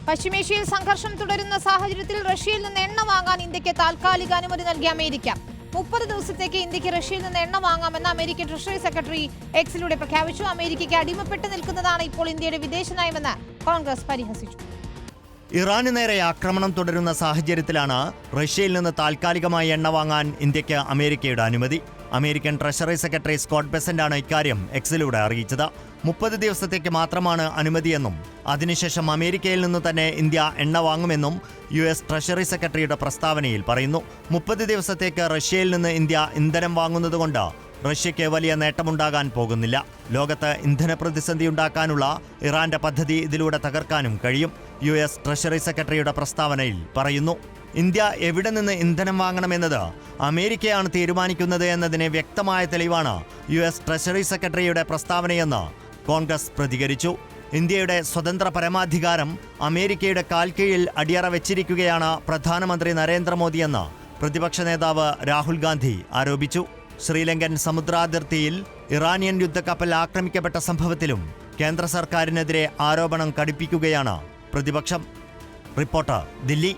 പശ്ചിമേഷ്യയിൽ സംഘർഷം തുടരുന്ന സാഹചര്യത്തിൽ റഷ്യയിൽ നിന്ന് എണ്ണ വാങ്ങാൻ ഇന്ത്യക്ക് താൽക്കാലിക അനുമതി നൽകിയ അമേരിക്ക 30 ദിവസത്തേക്ക് ഇന്ത്യക്ക് റഷ്യയിൽ നിന്ന് എണ്ണ വാങ്ങാമെന്ന് അമേരിക്കൻ ട്രഷറി സെക്രട്ടറി എക്സിലൂടെ പ്രഖ്യാപിച്ചു. അമേരിക്കയ്ക്ക് അടിമപ്പെട്ട് നിൽക്കുന്നതാണ് ഇപ്പോൾ ഇന്ത്യയുടെ വിദേശ നയമെന്ന് കോൺഗ്രസ് പരിഹസിച്ചു. ഇറാന് നേരെ ആക്രമണം തുടരുന്ന സാഹചര്യത്തിലാണ് റഷ്യയിൽ നിന്ന് താൽക്കാലികമായി എണ്ണ വാങ്ങാൻ ഇന്ത്യക്ക് അമേരിക്കയുടെ അനുമതി. അമേരിക്കൻ ട്രഷറി സെക്രട്ടറി സ്കോട്ട് ബെസന്റാണ് ഇക്കാര്യം എക്സിലൂടെ അറിയിച്ചത്. 30 ദിവസത്തേക്ക് മാത്രമാണ് അനുമതിയെന്നും അതിനുശേഷം അമേരിക്കയിൽ നിന്ന് തന്നെ ഇന്ത്യ എണ്ണ വാങ്ങുമെന്നും US ട്രഷറി സെക്രട്ടറിയുടെ പ്രസ്താവനയിൽ പറയുന്നു. 30 ദിവസത്തേക്ക് റഷ്യയിൽ നിന്ന് ഇന്ത്യ ഇന്ധനം വാങ്ങുന്നതുകൊണ്ട് റഷ്യയ്ക്ക് വലിയ നേട്ടമുണ്ടാകാൻ പോകുന്നില്ല. ലോകത്ത് ഇന്ധന പ്രതിസന്ധി ഉണ്ടാക്കാനുള്ള ഇറാന്റെ പദ്ധതി ഇതിലൂടെ തകർക്കാനും കഴിയും. US ട്രഷറി സെക്രട്ടറിയുടെ പ്രസ്താവനയിൽ പറയുന്നു. ഇന്ത്യ എവിടെ നിന്ന് ഇന്ധനം വാങ്ങണമെന്നത് അമേരിക്കയാണ് തീരുമാനിക്കുന്നത് എന്നതിന് വ്യക്തമായ തെളിവാണ് US ട്രഷറി സെക്രട്ടറിയുടെ പ്രസ്താവനയെന്ന് കോൺഗ്രസ് പ്രതികരിച്ചു. ഇന്ത്യയുടെ സ്വതന്ത്ര പരമാധികാരം അമേരിക്കയുടെ കാൽക്കീഴിൽ അടിയറ വെച്ചിരിക്കുകയാണ് പ്രധാനമന്ത്രി നരേന്ദ്രമോദിയെന്ന് പ്രതിപക്ഷ നേതാവ് രാഹുൽ ഗാന്ധി ആരോപിച്ചു. ശ്രീലങ്കൻ സമുദ്രാതിർത്തിയിൽ ഇറാനിയൻ യുദ്ധക്കപ്പൽ ആക്രമിക്കപ്പെട്ട സംഭവത്തിലും കേന്ദ്ര സർക്കാരിനെതിരെ ആരോപണം കടുപ്പിക്കുകയാണ് പ്രതിപക്ഷം. റിപ്പോർട്ടർ, ദില്ലി.